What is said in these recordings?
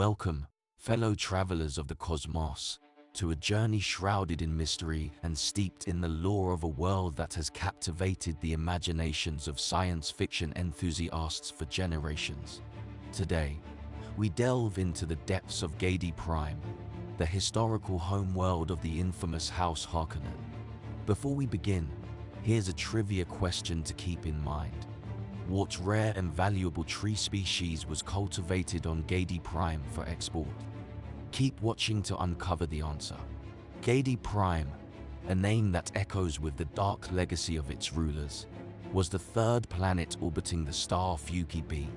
Welcome, fellow travelers of the cosmos, to a journey shrouded in mystery and steeped in the lore of a world that has captivated the imaginations of science fiction enthusiasts for generations. Today, we delve into the depths of Giedi Prime, the historical homeworld of the infamous House Harkonnen. Before we begin, here's a trivia question to keep in mind. What rare and valuable tree species was cultivated on Giedi Prime for export? Keep watching to uncover the answer. Giedi Prime, a name that echoes with the dark legacy of its rulers, was the third planet orbiting the star Fuki B.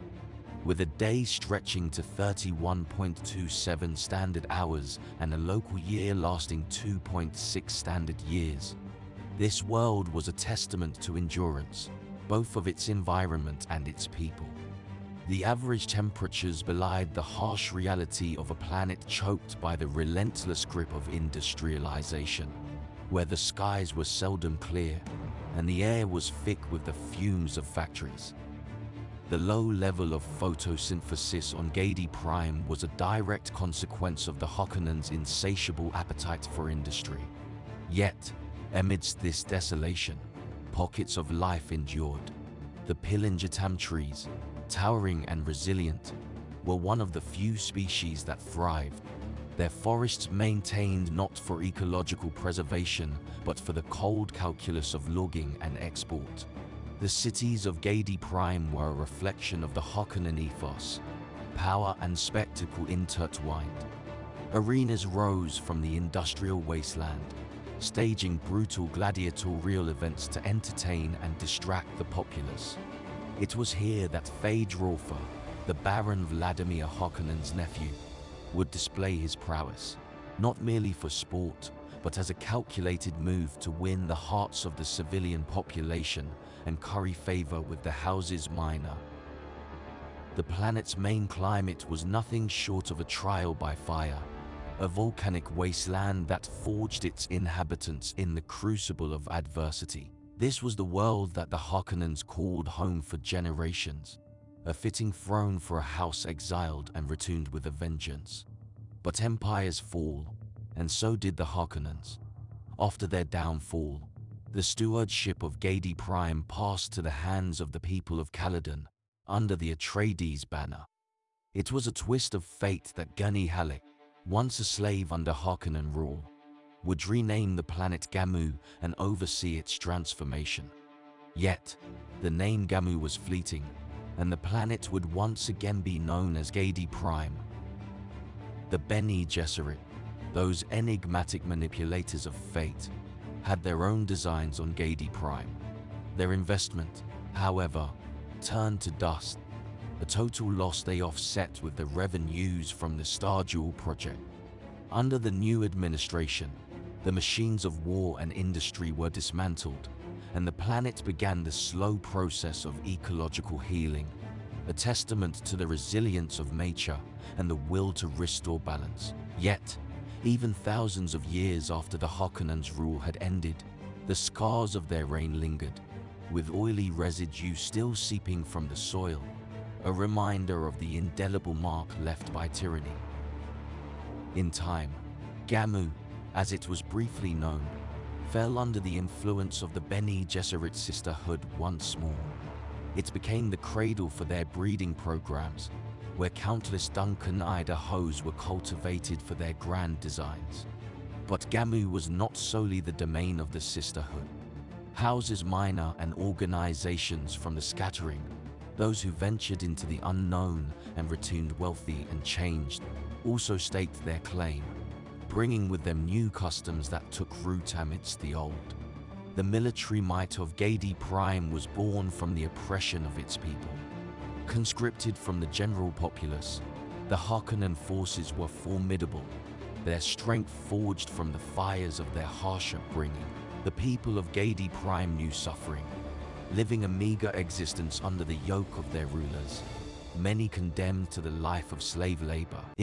With a day stretching to 31.27 standard hours and a local year lasting 2.6 standard years, this world was a testament to endurance, both of its environment and its people. The average temperatures belied the harsh reality of a planet choked by the relentless grip of industrialization, where the skies were seldom clear and the air was thick with the fumes of factories. The low level of photosynthesis on Giedi Prime was a direct consequence of the Harkonnens' insatiable appetite for industry. Yet, amidst this desolation, pockets of life endured. The Pilinjatam trees, towering and resilient, were one of the few species that thrived. Their forests maintained not for ecological preservation, but for the cold calculus of logging and export. The cities of Giedi Prime were a reflection of the Harkonnen ethos, power and spectacle intertwined. Arenas rose from the industrial wasteland, staging brutal gladiatorial events to entertain and distract the populace. It was here that Phaedrolfa, the Baron Vladimir Harkonnen's nephew, would display his prowess, not merely for sport, but as a calculated move to win the hearts of the civilian population and curry favor with the Houses Minor. The planet's main climate was nothing short of a trial by fire, a volcanic wasteland that forged its inhabitants in the crucible of adversity. This was the world that the Harkonnens called home for generations, a fitting throne for a house exiled and returned with a vengeance. But empires fall, and so did the Harkonnens. After their downfall, the stewardship of Giedi Prime passed to the hands of the people of Caladan, under the Atreides banner. It was a twist of fate that Gunny Halleck, once a slave under Harkonnen rule, would rename the planet Gamu and oversee its transformation. Yet, the name Gamu was fleeting, and the planet would once again be known as Giedi Prime. The Bene Gesserit, those enigmatic manipulators of fate, had their own designs on Giedi Prime. Their investment, however, turned to dust, a total loss they offset with the revenues from the Star Jewel project. Under the new administration, the machines of war and industry were dismantled, and the planet began the slow process of ecological healing, a testament to the resilience of nature and the will to restore balance. Yet, even thousands of years after the Harkonnens' rule had ended, the scars of their reign lingered, with oily residue still seeping from the soil, a reminder of the indelible mark left by tyranny. In time, Gamu, as it was briefly known, fell under the influence of the Bene Gesserit sisterhood once more. It became the cradle for their breeding programs, where countless Duncan Idahos were cultivated for their grand designs. But Gamu was not solely the domain of the sisterhood. Houses Minor and organizations from the scattering, those who ventured into the unknown and returned wealthy and changed, also staked their claim, bringing with them new customs that took root amidst the old. The military might of Giedi Prime was born from the oppression of its people. Conscripted from the general populace, the Harkonnen forces were formidable, their strength forged from the fires of their harsh upbringing. The people of Giedi Prime knew suffering, living a meager existence under the yoke of their rulers, many condemned to the life of slave labor.